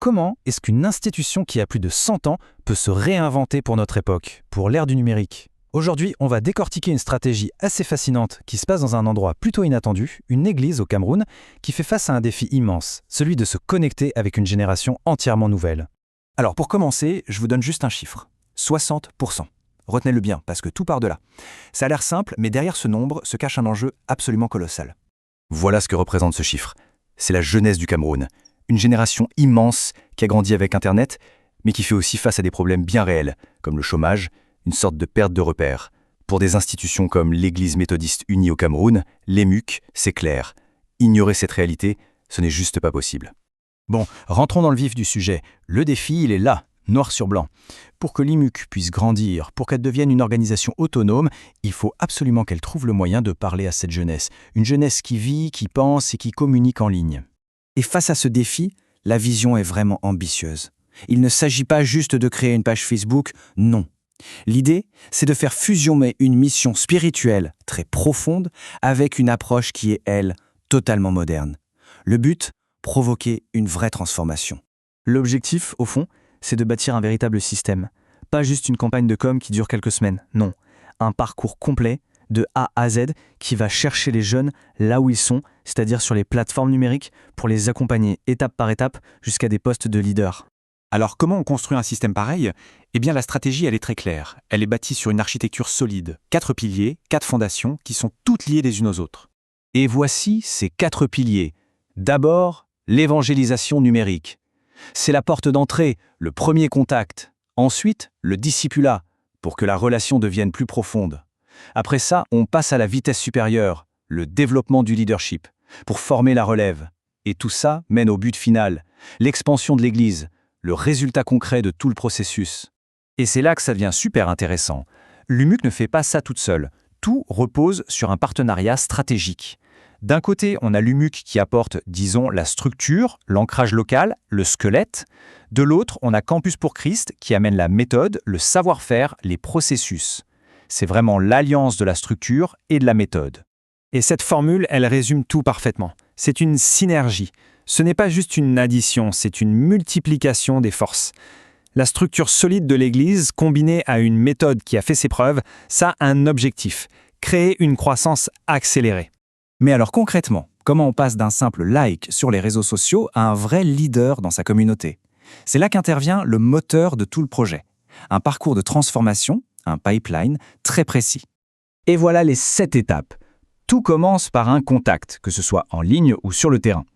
comment est-ce qu'une institution qui a plus de 100 ans peut se réinventer pour notre époque, pour l'ère du numérique? Aujourd'hui, on va décortiquer une stratégie assez fascinante qui se passe dans un endroit plutôt inattendu, une église au Cameroun, qui fait face à un défi immense, celui de se connecter avec une génération entièrement nouvelle. Alors pour commencer, je vous donne juste un chiffre. 60%. Retenez-le bien, parce que tout part de là. Ça a l'air simple, mais derrière ce nombre se cache un enjeu absolument colossal. Voilà ce que représente ce chiffre. C'est la jeunesse du Cameroun. Une génération immense qui a grandi avec Internet, mais qui fait aussi face à des problèmes bien réels, comme le chômage, une sorte de perte de repères. Pour des institutions comme l'Église méthodiste unie au Cameroun, l'EMUC, c'est clair. Ignorer cette réalité, ce n'est juste pas possible. Bon, rentrons dans le vif du sujet. Le défi, il est là, noir sur blanc. Pour que l'EMUC puisse grandir, pour qu'elle devienne une organisation autonome, il faut absolument qu'elle trouve le moyen de parler à cette jeunesse. Une jeunesse qui vit, qui pense et qui communique en ligne. Et face à ce défi, la vision est vraiment ambitieuse. Il ne s'agit pas juste de créer une page Facebook, non. L'idée, c'est de faire fusionner une mission spirituelle très profonde avec une approche qui est, elle, totalement moderne. Le but, provoquer une vraie transformation. L'objectif, au fond, c'est de bâtir un véritable système. Pas juste une campagne de com qui dure quelques semaines, non. Un parcours complet, de A à Z, qui va chercher les jeunes là où ils sont, c'est-à-dire sur les plateformes numériques, pour les accompagner étape par étape jusqu'à des postes de leader. Alors comment on construit un système pareil? Eh bien la stratégie, elle est très claire. Elle est bâtie sur une architecture solide. 4 piliers, 4 fondations qui sont toutes liées les unes aux autres. Et voici ces 4 piliers. D'abord, l'évangélisation numérique. C'est la porte d'entrée, le premier contact. Ensuite, le discipulat, pour que la relation devienne plus profonde. Après ça, on passe à la vitesse supérieure, le développement du leadership, pour former la relève. Et tout ça mène au but final, l'expansion de l'Église, le résultat concret de tout le processus. Et c'est là que ça devient super intéressant. L'UMUC ne fait pas ça toute seule. Tout repose sur un partenariat stratégique. D'un côté, on a l'UMUC qui apporte, disons, la structure, l'ancrage local, le squelette. De l'autre, on a Campus pour Christ qui amène la méthode, le savoir-faire, les processus. C'est vraiment l'alliance de la structure et de la méthode. Et cette formule, elle résume tout parfaitement. C'est une synergie. Ce n'est pas juste une addition, c'est une multiplication des forces. La structure solide de l'Église, combinée à une méthode qui a fait ses preuves, ça a un objectif, créer une croissance accélérée. Mais alors concrètement, comment on passe d'un simple like sur les réseaux sociaux à un vrai leader dans sa communauté? C'est là qu'intervient le moteur de tout le projet. Un parcours de transformation, un pipeline très précis. Et voilà les 7 étapes. Tout commence par un contact, que ce soit en ligne ou sur le terrain.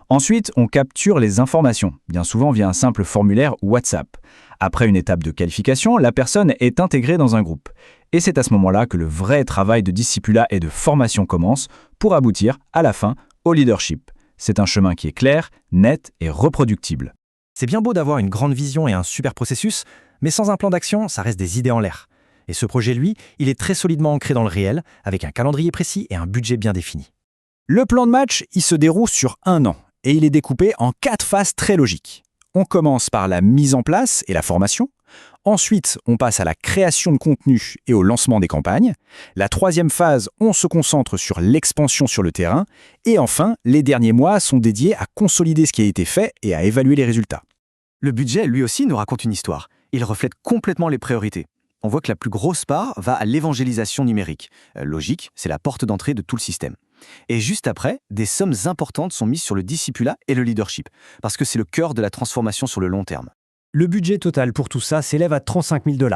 Ensuite, on capture les informations, bien souvent via un simple formulaire WhatsApp. Après une étape de qualification, la personne est intégrée dans un groupe. Et c'est à ce moment-là que le vrai travail de discipulat et de formation commence pour aboutir, à la fin, au leadership. C'est un chemin qui est clair, net et reproductible. C'est bien beau d'avoir une grande vision et un super processus, mais sans un plan d'action, ça reste des idées en l'air. Et ce projet, lui, il est très solidement ancré dans le réel, avec un calendrier précis et un budget bien défini. Le plan de match, il se déroule sur 1 an, et il est découpé en 4 phases très logiques. On commence par la mise en place et la formation. Ensuite, on passe à la création de contenu et au lancement des campagnes. La 3e phase, on se concentre sur l'expansion sur le terrain. Et enfin, les derniers mois sont dédiés à consolider ce qui a été fait et à évaluer les résultats. Le budget, lui aussi, nous raconte une histoire. Il reflète complètement les priorités. On voit que la plus grosse part va à l'évangélisation numérique. Logique, c'est la porte d'entrée de tout le système. Et juste après, des sommes importantes sont mises sur le discipulat et le leadership, parce que c'est le cœur de la transformation sur le long terme. Le budget total pour tout ça s'élève à 35 000 $.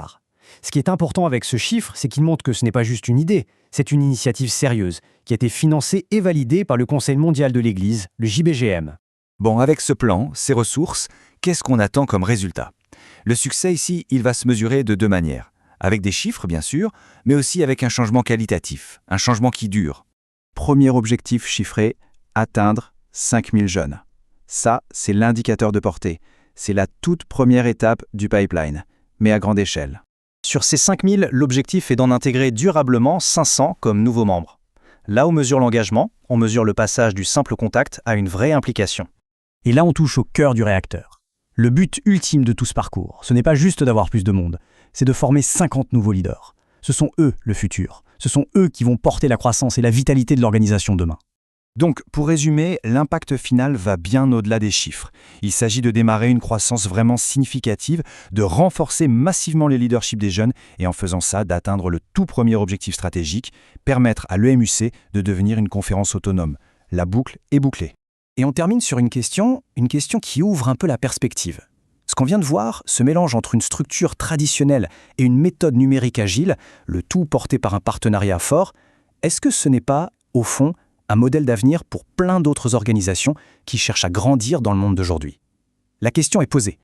Ce qui est important avec ce chiffre, c'est qu'il montre que ce n'est pas juste une idée, c'est une initiative sérieuse, qui a été financée et validée par le Conseil mondial de l'Église, le JBGM. Bon, avec ce plan, ces ressources, qu'est-ce qu'on attend comme résultat? Le succès ici, il va se mesurer de 2 manières. Avec des chiffres, bien sûr, mais aussi avec un changement qualitatif, un changement qui dure. Premier objectif chiffré, atteindre 5000 jeunes. Ça, c'est l'indicateur de portée. C'est la toute première étape du pipeline, mais à grande échelle. Sur ces 5000, l'objectif est d'en intégrer durablement 500 comme nouveaux membres. Là où mesure l'engagement, on mesure le passage du simple contact à une vraie implication. Et là, on touche au cœur du réacteur. Le but ultime de tout ce parcours, ce n'est pas juste d'avoir plus de monde, c'est de former 50 nouveaux leaders. Ce sont eux le futur. Ce sont eux qui vont porter la croissance et la vitalité de l'organisation demain. Donc, pour résumer, l'impact final va bien au-delà des chiffres. Il s'agit de démarrer une croissance vraiment significative, de renforcer massivement les leaderships des jeunes et en faisant ça, d'atteindre le tout premier objectif stratégique, permettre à l'EMUC de devenir une conférence autonome. La boucle est bouclée. Et on termine sur une question qui ouvre un peu la perspective. Ce qu'on vient de voir, ce mélange entre une structure traditionnelle et une méthode numérique agile, le tout porté par un partenariat fort, est-ce que ce n'est pas, au fond, un modèle d'avenir pour plein d'autres organisations qui cherchent à grandir dans le monde d'aujourd'hui? La question est posée.